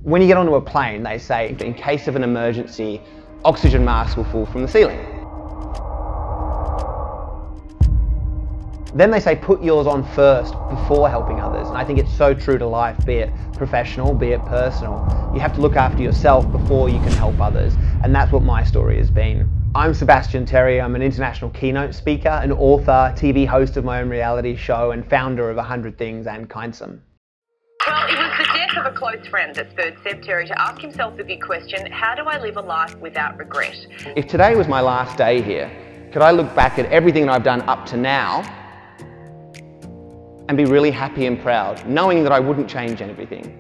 When you get onto a plane, they say, in case of an emergency, oxygen masks will fall from the ceiling. Then they say put yours on first before helping others. And I think it's so true to life, be it professional, be it personal. You have to look after yourself before you can help others. And that's what my story has been. I'm Sebastian Terry. I'm an international keynote speaker, an author, TV host of my own reality show, and founder of 100 Things and Kindsum. Well, it was the death of a close friend that spurred Seb Terry to ask himself the big question, how do I live a life without regret? If today was my last day here, could I look back at everything that I've done up to now and be really happy and proud, knowing that I wouldn't change anything?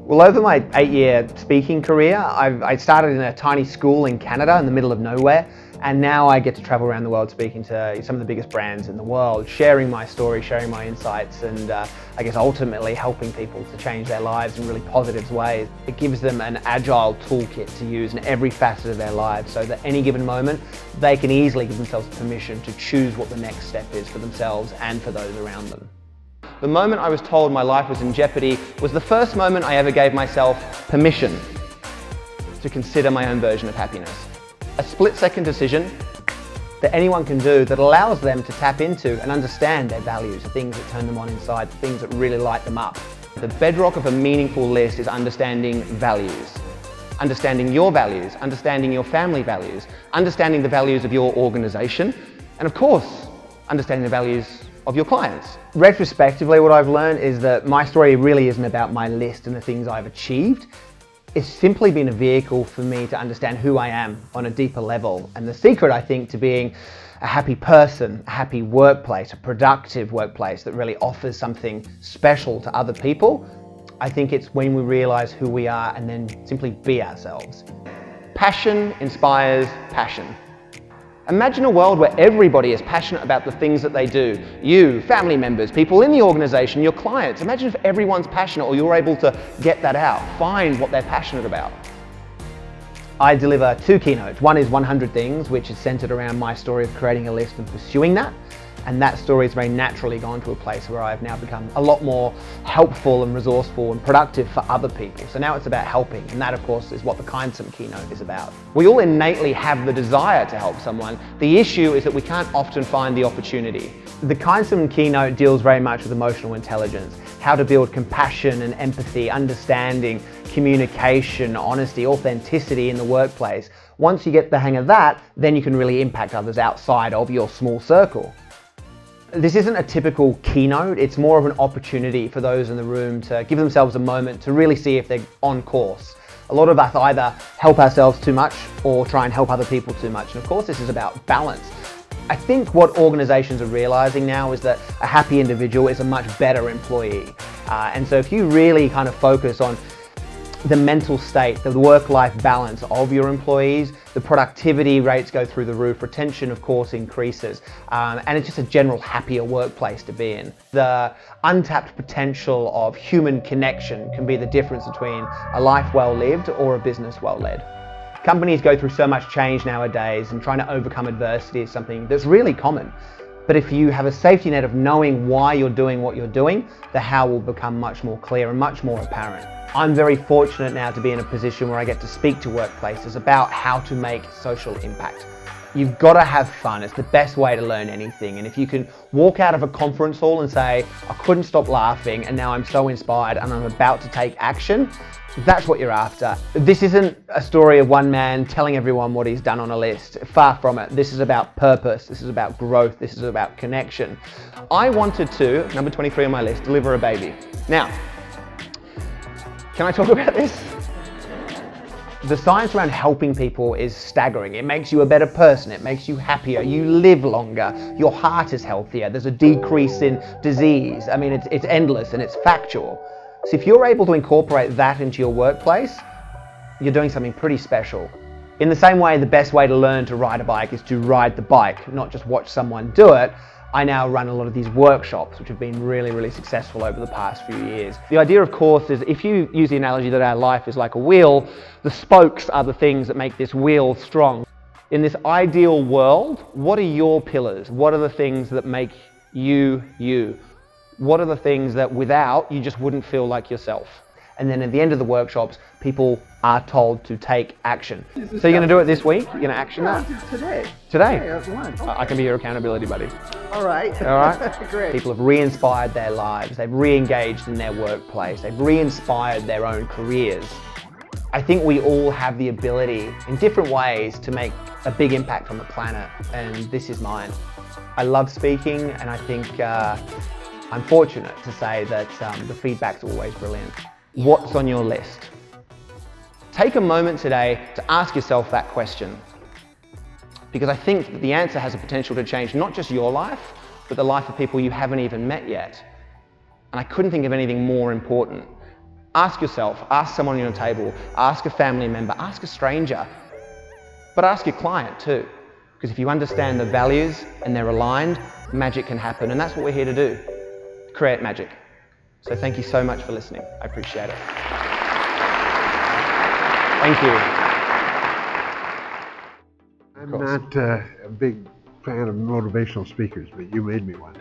Well, over my 8-year speaking career, I started in a tiny school in Canada in the middle of nowhere, and now I get to travel around the world speaking to some of the biggest brands in the world, sharing my story, sharing my insights, and I guess ultimately helping people to change their lives in really positive ways. It gives them an agile toolkit to use in every facet of their lives, so that any given moment they can easily give themselves permission to choose what the next step is for themselves and for those around them. The moment I was told my life was in jeopardy was the first moment I ever gave myself permission to consider my own version of happiness. A split-second decision that anyone can do that allows them to tap into and understand their values, the things that turn them on inside, the things that really light them up. The bedrock of a meaningful list is understanding values. Understanding your values, understanding your family values, understanding the values of your organization, and of course, understanding the values of your clients. Retrospectively, what I've learned is that my story really isn't about my list and the things I've achieved. It's simply been a vehicle for me to understand who I am on a deeper level. And the secret, I think, to being a happy person, a happy workplace, a productive workplace that really offers something special to other people, I think it's when we realize who we are and then simply be ourselves. Passion inspires passion. Imagine a world where everybody is passionate about the things that they do. You, family members, people in the organization, your clients. Imagine if everyone's passionate, or you're able to get that out, find what they're passionate about. I deliver 2 keynotes. One is 100 Things, which is centered around my story of creating a list and pursuing that. And that story has very naturally gone to a place where I've now become a lot more helpful and resourceful and productive for other people. So now it's about helping, and that of course is what the Kindsum keynote is about. We all innately have the desire to help someone. The issue is that we can't often find the opportunity. The Kindsum keynote deals very much with emotional intelligence, how to build compassion and empathy, understanding, communication, honesty, authenticity in the workplace. Once you get the hang of that, then you can really impact others outside of your small circle. This isn't a typical keynote, it's more of an opportunity for those in the room to give themselves a moment to really see if they're on course. A lot of us either help ourselves too much or try and help other people too much, and of course this is about balance. I think what organizations are realizing now is that a happy individual is a much better employee. And so if you really kind of focus on the mental state, the work-life balance of your employees, the productivity rates go through the roof, retention of course increases, and it's just a general happier workplace to be in. The untapped potential of human connection can be the difference between a life well lived or a business well led. Companies go through so much change nowadays, and trying to overcome adversity is something that's really common. But if you have a safety net of knowing why you're doing what you're doing, the how will become much more clear and much more apparent. I'm very fortunate now to be in a position where I get to speak to workplaces about how to make social impact. You've got to have fun. It's the best way to learn anything. And if you can walk out of a conference hall and say, I couldn't stop laughing and now I'm so inspired and I'm about to take action, that's what you're after. This isn't a story of one man telling everyone what he's done on a list. Far from it. This is about purpose. This is about growth. This is about connection. I wanted to, number 23 on my list, deliver a baby. Now, can I talk about this? The science around helping people is staggering. It makes you a better person, it makes you happier, you live longer, your heart is healthier, there's a decrease in disease. I mean, it's endless and it's factual. So if you're able to incorporate that into your workplace, you're doing something pretty special. In the same way, the best way to learn to ride a bike is to ride the bike, not just watch someone do it. I now run a lot of these workshops, which have been really, really successful over the past few years. The idea, of course, is if you use the analogy that our life is like a wheel, the spokes are the things that make this wheel strong. In this ideal world, what are your pillars? What are the things that make you, you? What are the things that without, you just wouldn't feel like yourself? And then at the end of the workshops, people are told to take action. So you're going to do it this week? You're going to action that? Today. Today? That's lunch. I can be your accountability buddy. All right. All right? Great. People have re-inspired their lives. They've re-engaged in their workplace. They've re-inspired their own careers. I think we all have the ability in different ways to make a big impact on the planet, and this is mine. I love speaking, and I think I'm fortunate to say that the feedback's always brilliant. What's on your list? Take a moment today to ask yourself that question, because I think that the answer has a potential to change not just your life, but the life of people you haven't even met yet. And I couldn't think of anything more important. Ask yourself, ask someone on your table, ask a family member, ask a stranger, but ask your client too. Because if you understand the values and they're aligned, magic can happen, and that's what we're here to do, create magic. So thank you so much for listening. I appreciate it. Thank you. I'm not a big fan of motivational speakers, but you made me one.